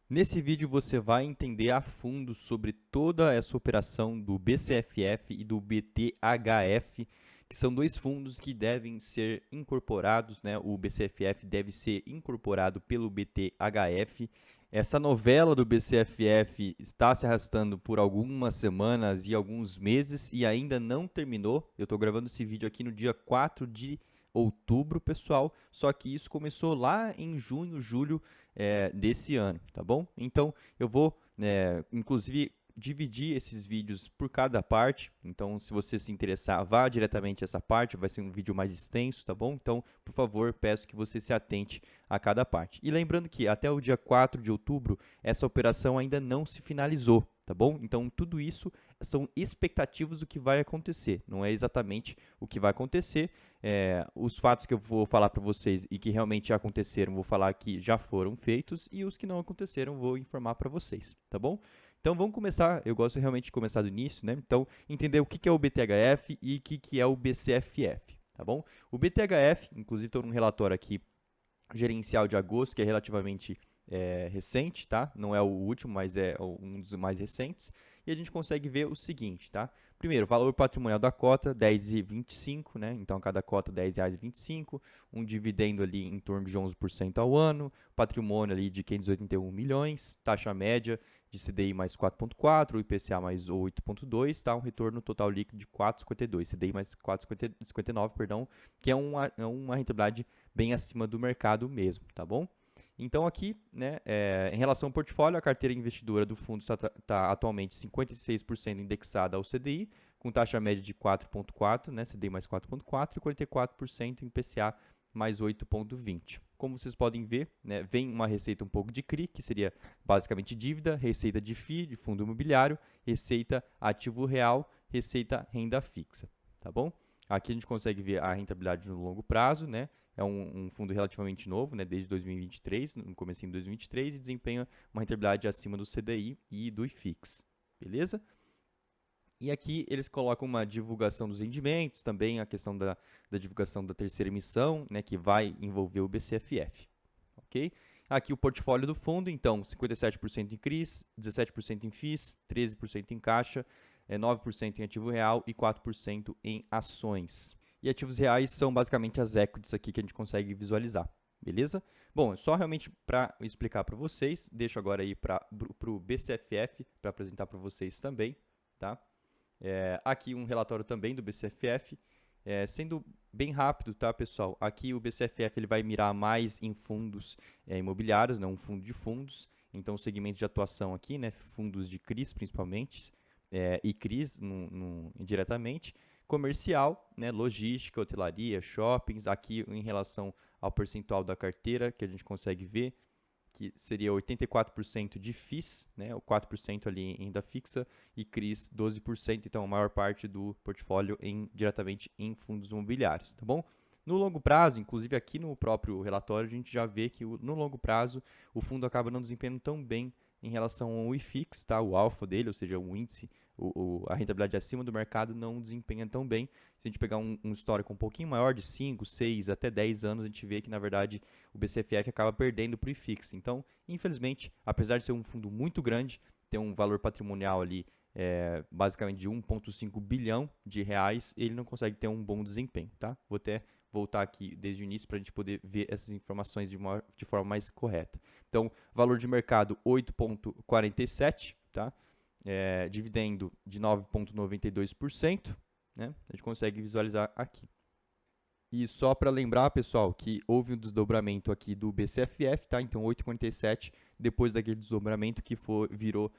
Nesse vídeo você vai entender a fundo sobre toda essa operação do BCFF e do BTHF, que são dois fundos que devem ser incorporados, né? O BCFF deve ser incorporado pelo BTHF. Essa novela do BCFF está se arrastando por algumas semanas e alguns meses e ainda não terminou. Eu estou gravando esse vídeo aqui no dia 4 de outubro, pessoal, só que isso começou lá em junho, julho desse ano, tá bom? Então, eu vou, inclusive, dividir esses vídeos por cada parte. Então, se você se interessar, vá diretamente a essa parte, vai ser um vídeo mais extenso, tá bom? Então, por favor, peço que você se atente a cada parte. E lembrando que até o dia 4 de outubro, essa operação ainda não se finalizou, tá bom? Então, tudo isso são expectativas do que vai acontecer, não é exatamente o que vai acontecer. Os fatos que eu vou falar para vocês e que realmente aconteceram, vou falar que já foram feitos, e os que não aconteceram, vou informar para vocês, tá bom? Então vamos começar, eu gosto realmente de começar do início, né? Então, entender o que é o BTHF e o que é o BCFF, tá bom? O BTHF, inclusive estou num relatório aqui gerencial de agosto, que é relativamente recente, tá? Não é o último, mas é um dos mais recentes. E a gente consegue ver o seguinte, tá? Primeiro, valor patrimonial da cota, R$ 10,25, né? Então, cada cota R$ 10,25, um dividendo ali em torno de 11% ao ano, patrimônio ali de 581 milhões, taxa média de CDI mais 4,4, IPCA mais 8,2, tá? Um retorno total líquido de 4,52, CDI mais 4,59, perdão, que é uma rentabilidade bem acima do mercado mesmo, tá bom? Então aqui, né, em relação ao portfólio, a carteira investidora do fundo está atualmente 56% indexada ao CDI, com taxa média de 4,4, né, CDI mais 4,4 e 44% em PCA mais 8,20. Como vocês podem ver, né, vem uma receita um pouco de CRI, que seria basicamente dívida, receita de FII, de fundo imobiliário, receita ativo real, receita renda fixa, tá bom? Aqui a gente consegue ver a rentabilidade no longo prazo, né? É um fundo relativamente novo, né, desde 2023, no começo de 2023, e desempenha uma rentabilidade acima do CDI e do IFIX, beleza? E aqui eles colocam uma divulgação dos rendimentos, também a questão da divulgação da terceira emissão, né, que vai envolver o BCFF, ok? Aqui o portfólio do fundo, então, 57% em CRIs, 17% em FIIs, 13% em caixa, 9% em ativo real e 4% em ações. E ativos reais são basicamente as equities aqui que a gente consegue visualizar, beleza? Bom, só realmente para explicar para vocês, deixo agora aí para o BCFF para apresentar para vocês também, tá? Aqui um relatório também do BCFF, sendo bem rápido, tá, pessoal? Aqui o BCFF ele vai mirar mais em fundos imobiliários, não um fundo de fundos. Então, o segmento de atuação aqui, né, fundos de CRIs principalmente, e CRIs indiretamente. Comercial, né, logística, hotelaria, shoppings. Aqui em relação ao percentual da carteira que a gente consegue ver, que seria 84% de FIIs, né, o 4% ali em renda fixa, e CRIs 12%, então a maior parte do portfólio diretamente em fundos imobiliários, tá bom? No longo prazo, inclusive aqui no próprio relatório, a gente já vê que no longo prazo o fundo acaba não desempenhando tão bem em relação ao IFIX, tá? O alfa dele, ou seja, o índice, a rentabilidade acima do mercado não desempenha tão bem. Se a gente pegar um histórico um pouquinho maior, de 5, 6 até 10 anos, a gente vê que, na verdade, o BCFF acaba perdendo para o IFIX. Então, infelizmente, apesar de ser um fundo muito grande, ter um valor patrimonial ali basicamente de 1,5 bilhão de reais, ele não consegue ter um bom desempenho, tá? Vou até voltar aqui desde o início para a gente poder ver essas informações de forma mais correta. Então, valor de mercado 8,47, tá? Dividendo de 9,92%, né? A gente consegue visualizar aqui. E só para lembrar, pessoal, que houve um desdobramento aqui do BCFF, tá? Então, 8,47, depois daquele desdobramento que virou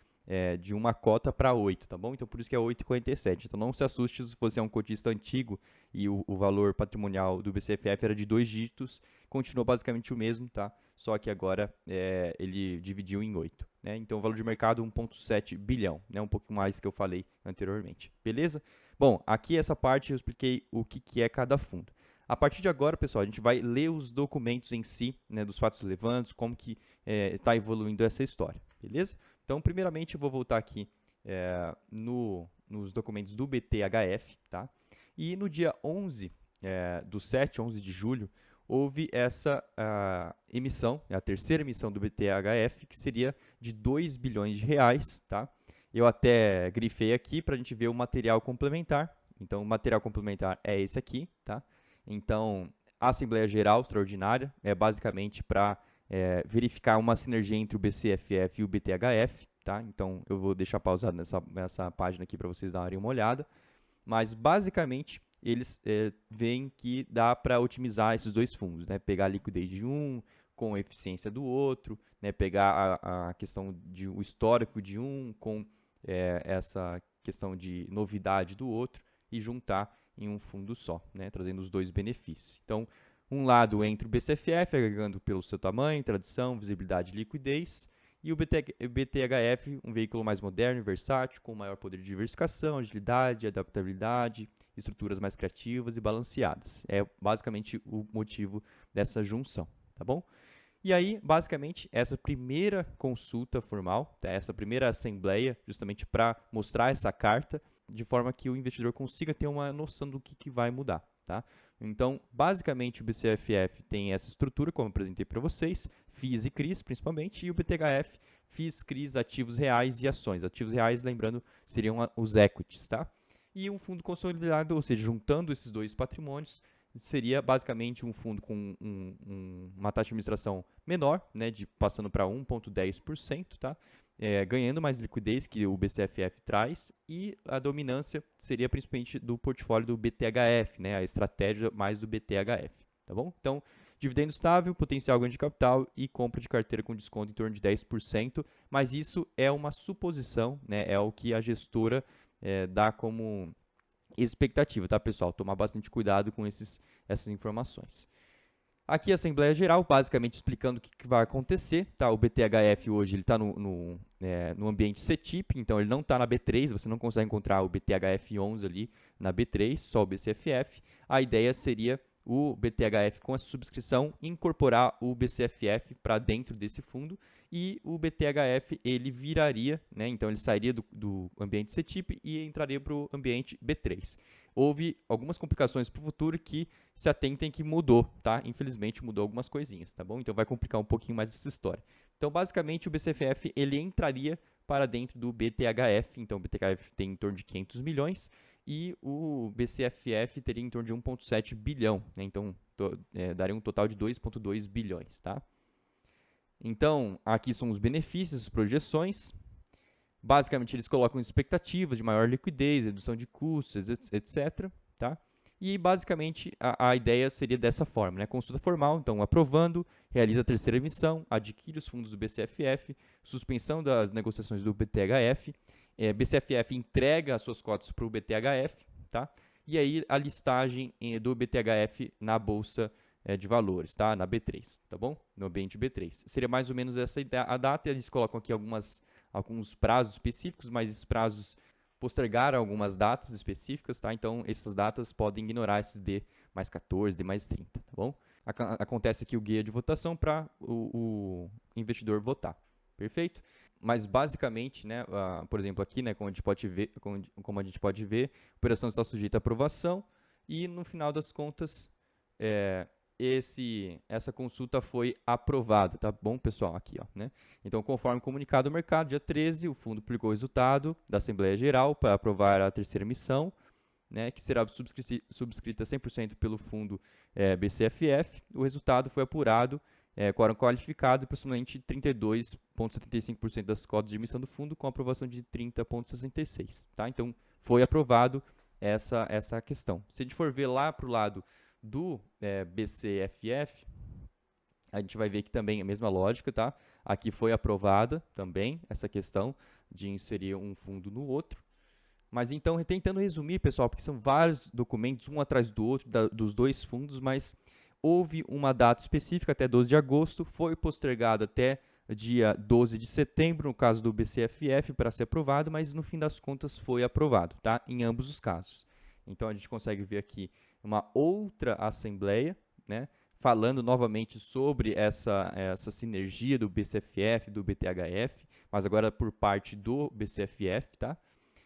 de uma cota para 8, tá bom? Então, por isso que é 8,47. Então, não se assuste se você é um cotista antigo e o valor patrimonial do BCFF era de 2 dígitos, continuou basicamente o mesmo, tá? Só que agora ele dividiu em 8, né? Então, o valor de mercado 1,7 bilhão, né? Um pouco mais que eu falei anteriormente, beleza? Bom, aqui essa parte eu expliquei o que é cada fundo. A partir de agora, pessoal, a gente vai ler os documentos em si, né, dos fatos relevantes, como que está evoluindo essa história, beleza? Então, primeiramente, eu vou voltar aqui nos documentos do BTHF, tá? E no dia 11 do 7, 11 de julho, houve essa emissão, a terceira emissão do BTHF, que seria de 2 bilhões de reais, tá? Eu até grifei aqui para a gente ver o material complementar. Então, o material complementar é esse aqui, tá? Então, a Assembleia Geral Extraordinária é basicamente para verificar uma sinergia entre o BCFF e o BTHF, tá? Então, eu vou deixar pausado nessa página aqui para vocês darem uma olhada. Mas, basicamente, eles veem que dá para otimizar esses dois fundos, né? Pegar a liquidez de um com a eficiência do outro, né? Pegar a questão de o histórico de um com essa questão de novidade do outro e juntar em um fundo só, né? Trazendo os dois benefícios. Então, um lado entra o BCFF, agregando pelo seu tamanho, tradição, visibilidade e liquidez, e o BTHF, um veículo mais moderno e versátil, com maior poder de diversificação, agilidade, adaptabilidade, estruturas mais criativas e balanceadas. É basicamente o motivo dessa junção, tá bom? E aí, basicamente, essa primeira consulta formal, tá? Essa primeira assembleia, justamente para mostrar essa carta, de forma que o investidor consiga ter uma noção do que vai mudar, tá? Então, basicamente, o BCFF tem essa estrutura, como eu apresentei para vocês, FIIs e CRIs, principalmente, e o BTHF, FIIs, CRIs, ativos reais e ações. Ativos reais, lembrando, seriam os equities, tá? E um fundo consolidado, ou seja, juntando esses dois patrimônios, seria basicamente um fundo com uma taxa de administração menor, né, passando para 1,10%, tá? Ganhando mais liquidez que o BCFF traz, e a dominância seria principalmente do portfólio do BTHF, né, a estratégia mais do BTHF, tá bom? Então, dividendo estável, potencial ganho de capital e compra de carteira com desconto em torno de 10%, mas isso é uma suposição, né, é o que a gestora dá como expectativa, tá, pessoal? Tomar bastante cuidado com essas informações. Aqui a Assembleia Geral, basicamente explicando o que vai acontecer, tá? O BTHF hoje está no ambiente CETIP, então ele não está na B3, você não consegue encontrar o BTHF11 ali na B3, só o BCFF. A ideia seria o BTHF com essa subscrição incorporar o BCFF para dentro desse fundo, e o BTHF ele viraria, né? Então ele sairia do ambiente CETIP e entraria para o ambiente B3. Houve algumas complicações para o futuro que se atentem que mudou, tá? Infelizmente mudou algumas coisinhas, tá bom? Então vai complicar um pouquinho mais essa história. Então basicamente o BCFF ele entraria para dentro do BTHF, então o BTHF tem em torno de 500 milhões e o BCFF teria em torno de 1,7 bilhão, né? Então daria um total de 2,2 bilhões, tá? Então aqui são os benefícios, as projeções. Basicamente, eles colocam expectativas de maior liquidez, redução de custos, etc. Tá? E, basicamente, a ideia seria dessa forma, né? Consulta formal, então, aprovando, realiza a terceira emissão, adquire os fundos do BCFF, suspensão das negociações do BTHF, BCFF entrega as suas cotas para o BTHF, tá? E aí a listagem do BTHF na Bolsa de Valores, tá? Na B3, tá bom? No ambiente B3. Seria mais ou menos essa a data, eles colocam aqui alguns prazos específicos, mas esses prazos postergaram algumas datas específicas, tá? Então, essas datas podem ignorar esses D mais 14, D mais 30, tá bom? Acontece aqui o guia de votação para o investidor votar, perfeito? Mas, basicamente, né, por exemplo, aqui, né, como a gente pode ver, a operação está sujeita à aprovação e, no final das contas, essa consulta foi aprovada, tá bom, pessoal? Aqui, ó, né? Então, conforme comunicado ao mercado, dia 13, o fundo publicou o resultado da Assembleia Geral para aprovar a terceira emissão, né, que será subscrita 100% pelo fundo BCFF. O resultado foi apurado, quórum qualificado, aproximadamente 32,75% das cotas de emissão do fundo, com aprovação de 30,66%. Tá? Então, foi aprovado essa questão. Se a gente for ver lá para o lado do BCFF, a gente vai ver que também é a mesma lógica, tá? Aqui foi aprovada também essa questão de inserir um fundo no outro. Mas então, tentando resumir, pessoal, porque são vários documentos, um atrás do outro, dos dois fundos, mas houve uma data específica até 12 de agosto, foi postergado até dia 12 de setembro, no caso do BCFF, para ser aprovado, mas no fim das contas foi aprovado, tá? Em ambos os casos. Então, a gente consegue ver aqui uma outra assembleia, né, falando novamente sobre essa sinergia do BCFF, do BTHF, mas agora por parte do BCFF, tá?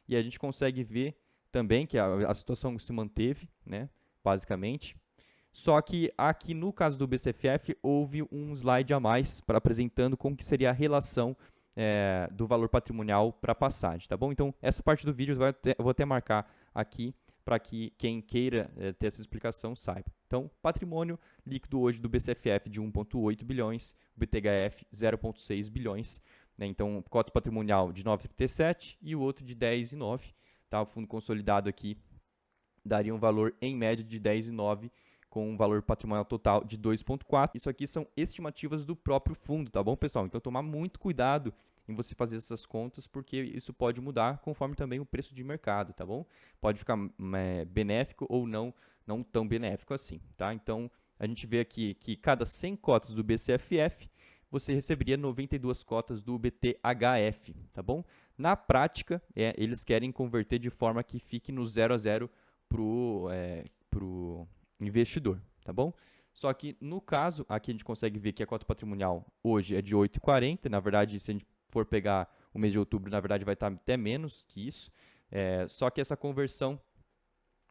E a gente consegue ver também que a situação se manteve, né, basicamente. Só que aqui no caso do BCFF houve um slide a mais para apresentando como que seria a relação do valor patrimonial para a passagem, tá bom? Então essa parte do vídeo eu vou até marcar aqui para que quem queira ter essa explicação saiba. Então, patrimônio líquido hoje do BCFF de 1,8 bilhões, BTHF 0,6 bilhões, né? Então cota patrimonial de 9,37 e o outro de 10,9, tá? O fundo consolidado aqui daria um valor em média de 10,9 com um valor patrimonial total de 2,4. Isso aqui são estimativas do próprio fundo, tá bom, pessoal? Então, tomar muito cuidado em você fazer essas contas, porque isso pode mudar conforme também o preço de mercado, tá bom? Pode ficar benéfico ou não tão benéfico assim, tá? Então, a gente vê aqui que cada 100 cotas do BCFF, você receberia 92 cotas do BTHF, tá bom? Na prática, eles querem converter de forma que fique no 0 a 0 pro investidor, tá bom? Só que no caso, aqui a gente consegue ver que a cota patrimonial hoje é de 8,40. Na verdade, se a gente for pegar o mês de outubro, na verdade vai estar até menos que isso. Só que essa conversão,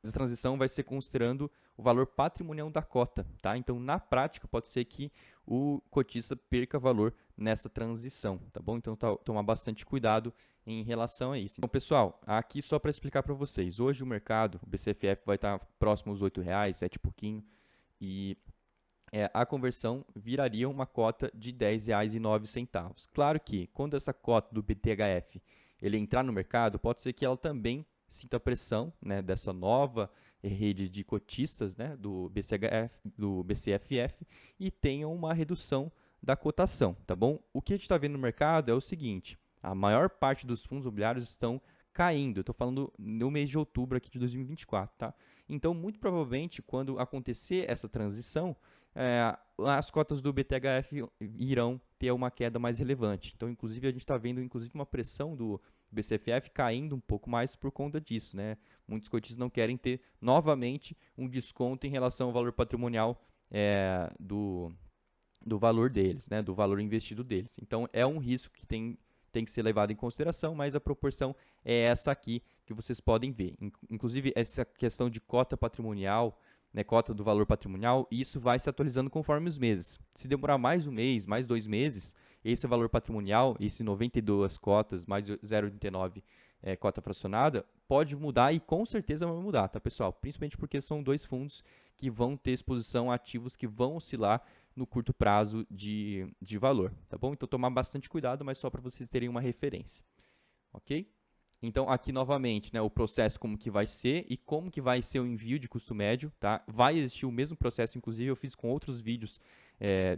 essa transição vai ser considerando o valor patrimonial da cota, tá? Então, na prática, pode ser que o cotista perca valor nessa transição, tá bom? Então, tomar bastante cuidado em relação a isso. Então, pessoal, aqui só para explicar para vocês. Hoje o mercado, o BCFF vai estar próximo aos R$8, 7 e pouquinho, e a conversão viraria uma cota de R$10,09. Claro que, quando essa cota do BTHF ele entrar no mercado, pode ser que ela também sinta a pressão, né, dessa nova rede de cotistas, né, do BCFF e tenha uma redução da cotação, tá bom? O que a gente está vendo no mercado é o seguinte: a maior parte dos fundos imobiliários estão caindo. Eu estou falando no mês de outubro aqui de 2024, tá? Então, muito provavelmente, quando acontecer essa transição, as cotas do BTHF irão ter uma queda mais relevante. Então, inclusive, a gente está vendo uma pressão do BCFF caindo um pouco mais por conta disso, né? Muitos cotistas não querem ter novamente um desconto em relação ao valor patrimonial do valor deles, né? Do valor investido deles. Então, é um risco que tem que ser levado em consideração, mas a proporção é essa aqui que vocês podem ver. Inclusive, essa questão de cota patrimonial, né, cota do valor patrimonial, isso vai se atualizando conforme os meses. Se demorar mais um mês, mais 2 meses, esse valor patrimonial, esse 92 cotas, mais 0,89 cota fracionada, pode mudar e com certeza vai mudar, tá, pessoal? Principalmente porque são 2 fundos que vão ter exposição a ativos que vão oscilar no curto prazo de valor, tá bom? Então, tomar bastante cuidado, mas só para vocês terem uma referência, ok? Então, aqui novamente, né, o processo como que vai ser e como que vai ser o envio de custo médio, tá? Vai existir o mesmo processo, inclusive eu fiz com outros vídeos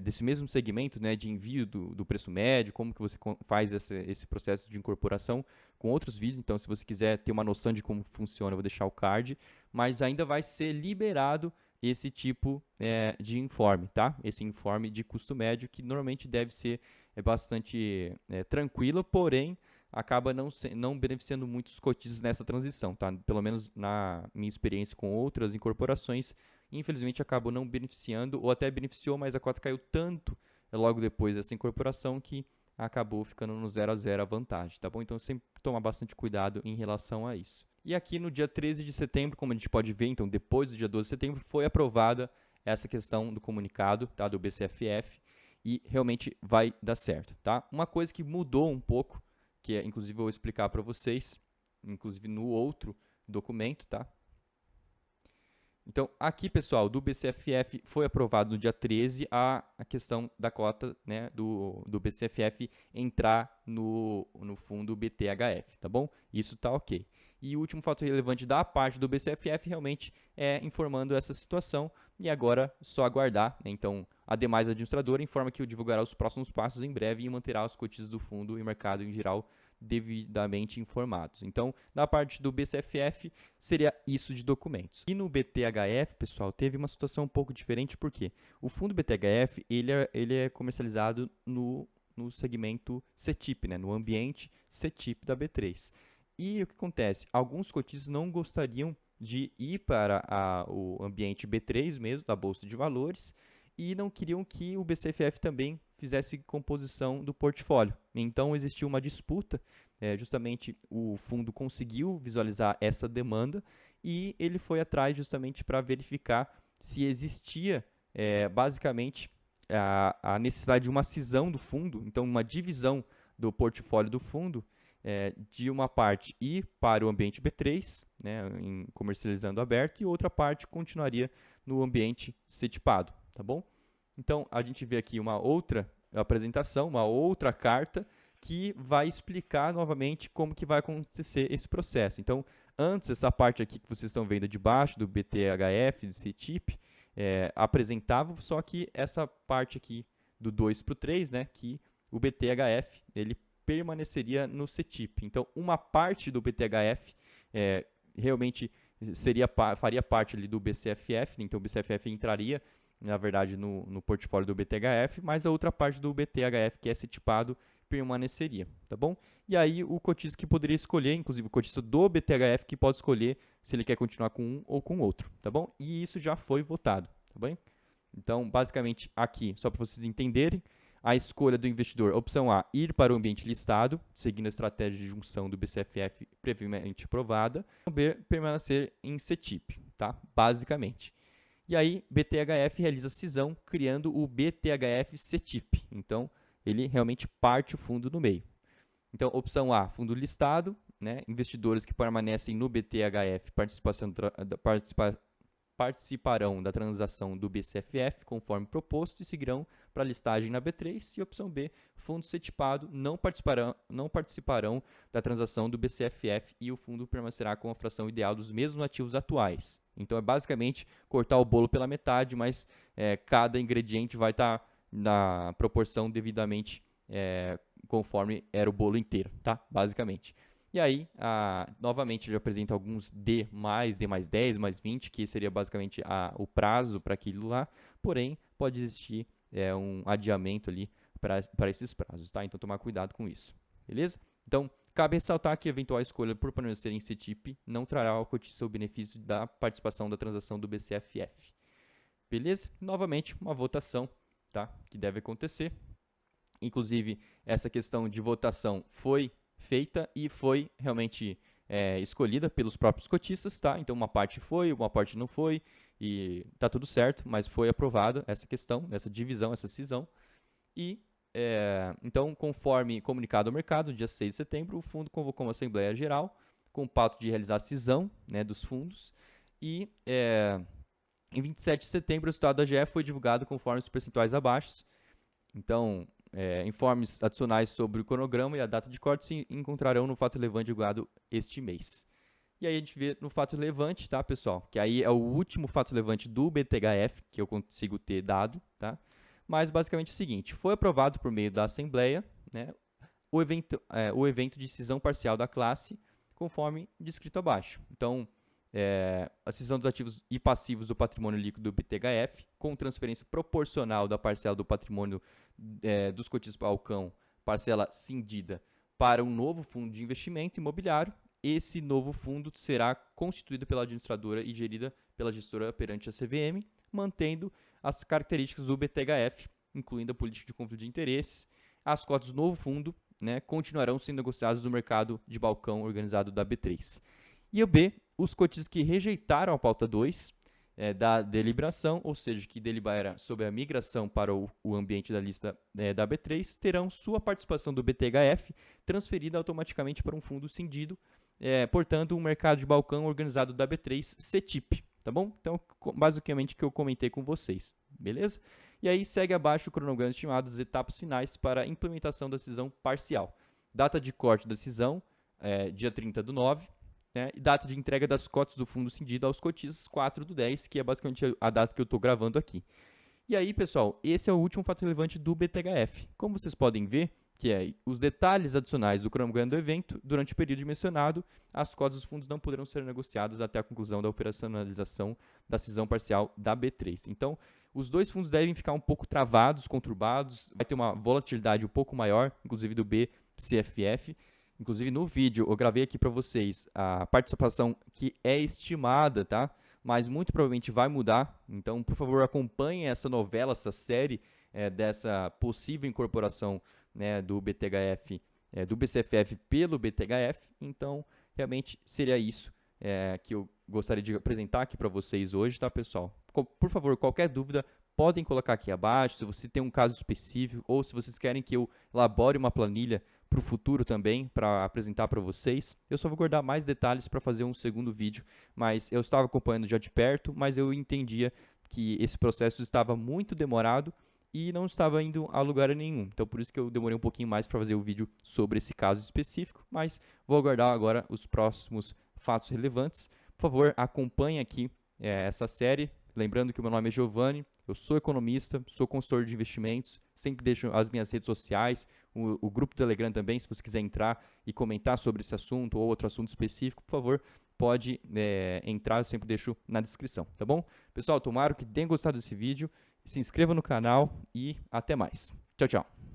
desse mesmo segmento, né, de envio do preço médio, como que você faz esse processo de incorporação com outros vídeos. Então, se você quiser ter uma noção de como funciona, eu vou deixar o card, mas ainda vai ser liberado esse tipo de informe, tá? Esse informe de custo médio que normalmente deve ser bastante tranquilo, porém acaba não beneficiando muitos cotistas nessa transição, tá? Pelo menos na minha experiência com outras incorporações, infelizmente acabou não beneficiando, ou até beneficiou, mas a cota caiu tanto logo depois dessa incorporação que acabou ficando no 0 a 0 a vantagem, tá bom? Então sempre tomar bastante cuidado em relação a isso. E aqui no dia 13 de setembro, como a gente pode ver, então depois do dia 12 de setembro, foi aprovada essa questão do comunicado, tá, do BCFF, e realmente vai dar certo, tá? Uma coisa que mudou um pouco, que inclusive eu vou explicar para vocês, inclusive no outro documento, tá? Então, aqui, pessoal, do BCFF foi aprovado no dia 13 a questão da cota, né, do BCFF entrar no fundo BTHF, tá bom? Isso tá ok. E o último fato relevante da parte do BCFF realmente é informando essa situação e agora só aguardar, né? Então, a demais administradora informa que divulgará os próximos passos em breve e manterá os cotistas do fundo e mercado em geral devidamente informados. Então, da parte do BCFF, seria isso de documentos. E no BTHF, pessoal, teve uma situação um pouco diferente, porque o fundo BTHF, ele é comercializado no segmento CETIP, né, no ambiente CETIP da B3. E o que acontece? Alguns cotistas não gostariam de ir para o ambiente B3 mesmo, da Bolsa de Valores, e não queriam que o BCFF também fizesse composição do portfólio. Então, existiu uma disputa, justamente o fundo conseguiu visualizar essa demanda e ele foi atrás justamente para verificar se existia basicamente a necessidade de uma cisão do fundo, então uma divisão do portfólio do fundo, de uma parte ir para o ambiente B3, né, comercializando aberto, e outra parte continuaria no ambiente CETIPado, tá bom? Então, a gente vê aqui uma outra apresentação, uma outra carta, que vai explicar novamente como que vai acontecer esse processo. Então, antes, essa parte aqui que vocês estão vendo debaixo do BTHF, do CETIP, apresentava, só que essa parte aqui do 2 para o 3, né, que o BTHF ele permaneceria no CETIP. Então, uma parte do BTHF realmente faria parte ali do BCFF, então o BCFF entraria, na verdade, no portfólio do BTHF, mas a outra parte do BTHF, que é CETIPado, permaneceria, tá bom? E aí o cotista que poderia escolher, inclusive o cotista do BTHF, que pode escolher se ele quer continuar com um ou com outro, tá bom? E isso já foi votado, tá bem? Então, basicamente, aqui, só para vocês entenderem, a escolha do investidor, opção A, ir para o ambiente listado, seguindo a estratégia de junção do BCFF previamente aprovada, B, permanecer em CETIP, tá? Basicamente. E aí, BTHF realiza cisão, criando o BTHF CETIP. Então, ele realmente parte o fundo no meio. Então, opção A, fundo listado, né? Investidores que permanecem no BTHF participarão da transação do BCFF, conforme proposto, e seguirão para a listagem na B3. E opção B, fundo CETIPado não participarão da transação do BCFF e o fundo permanecerá com a fração ideal dos mesmos ativos atuais. Então, é basicamente cortar o bolo pela metade, mas cada ingrediente vai estar na proporção devidamente conforme era o bolo inteiro, tá? Basicamente. E aí, novamente, ele apresenta alguns D+, D mais 10, mais 20, que seria basicamente o prazo para aquilo lá, porém, pode existir um adiamento ali para esses prazos, tá? Então, tomar cuidado com isso, beleza? Então, cabe ressaltar que a eventual escolha por permanecer em CETIP não trará ao cotista o benefício da participação da transação do BCFF, beleza? Novamente, uma votação, tá? Que deve acontecer. Inclusive, essa questão de votação foi feita e foi realmente escolhida pelos próprios cotistas, tá? Então, uma parte foi, uma parte não foi, e tá tudo certo, mas foi aprovada essa questão, essa divisão, essa cisão. E, então, conforme comunicado ao mercado, dia 6 de setembro, o fundo convocou uma Assembleia Geral com o pauta de realizar a cisão, né, dos fundos, e em 27 de setembro, o resultado da AGE foi divulgado conforme os percentuais abaixo. Então, informes adicionais sobre o cronograma e a data de corte se encontrarão no fato relevante divulgado este mês. E aí a gente vê no fato relevante, tá, pessoal? Que aí é o último fato relevante do BTHF que eu consigo ter dado, tá? Mas basicamente é o seguinte, foi aprovado por meio da Assembleia, né, o evento de cisão parcial da classe, conforme descrito abaixo. Então, a cisão dos ativos e passivos do patrimônio líquido do BTHF, com transferência proporcional da parcela do patrimônio dos cotistas balcão, parcela cindida, para um novo fundo de investimento imobiliário. Esse novo fundo será constituído pela administradora e gerida pela gestora perante a CVM, mantendo as características do BTHF, incluindo a política de conflito de interesses. As cotas do novo fundo, né, continuarão sendo negociadas no mercado de balcão organizado da B3. E o B, os cotistas que rejeitaram a pauta 2 da deliberação, ou seja, que delibera sobre a migração para o ambiente da lista da B3, terão sua participação do BTHF transferida automaticamente para um fundo cindido, portanto, um mercado de balcão organizado da B3 CETIP, tá bom? Então, basicamente, o que eu comentei com vocês, beleza? E aí, segue abaixo o cronograma estimado das etapas finais para a implementação da cisão parcial. Data de corte da cisão, dia 30/9, né, e data de entrega das cotas do fundo cindido aos cotistas, 4/10, que é basicamente a data que eu estou gravando aqui. E aí, pessoal, esse é o último fato relevante do BTHF. Como vocês podem ver, que os detalhes adicionais do cronograma do evento, durante o período mencionado, as cotas dos fundos não poderão ser negociadas até a conclusão da operacionalização da cisão parcial da B3. Então, os dois fundos devem ficar um pouco travados, conturbados, vai ter uma volatilidade um pouco maior, inclusive do BCFF. Inclusive, no vídeo, eu gravei aqui para vocês a participação que é estimada, tá? Mas muito provavelmente vai mudar. Então, por favor, acompanhem essa novela, essa série dessa possível incorporação, né, do BTHF, do BCFF pelo BTHF. Então, realmente seria isso que eu gostaria de apresentar aqui para vocês hoje, tá, pessoal? por favor, qualquer dúvida, podem colocar aqui abaixo, se você tem um caso específico ou se vocês querem que eu elabore uma planilha para o futuro também, para apresentar para vocês. Eu só vou guardar mais detalhes para fazer um segundo vídeo, mas eu estava acompanhando já de perto, mas eu entendia que esse processo estava muito demorado e não estava indo a lugar nenhum. Então, por isso que eu demorei um pouquinho mais para fazer o vídeo sobre esse caso específico, mas vou aguardar agora os próximos fatos relevantes. Por favor, acompanhe aqui essa série. Lembrando que o meu nome é Giovanni, eu sou economista, sou consultor de investimentos, sempre deixo as minhas redes sociais, o grupo Telegram também, se você quiser entrar e comentar sobre esse assunto ou outro assunto específico, por favor, pode entrar, eu sempre deixo na descrição, tá bom? Pessoal, tomara que tenham gostado desse vídeo, se inscreva no canal e até mais. Tchau, tchau.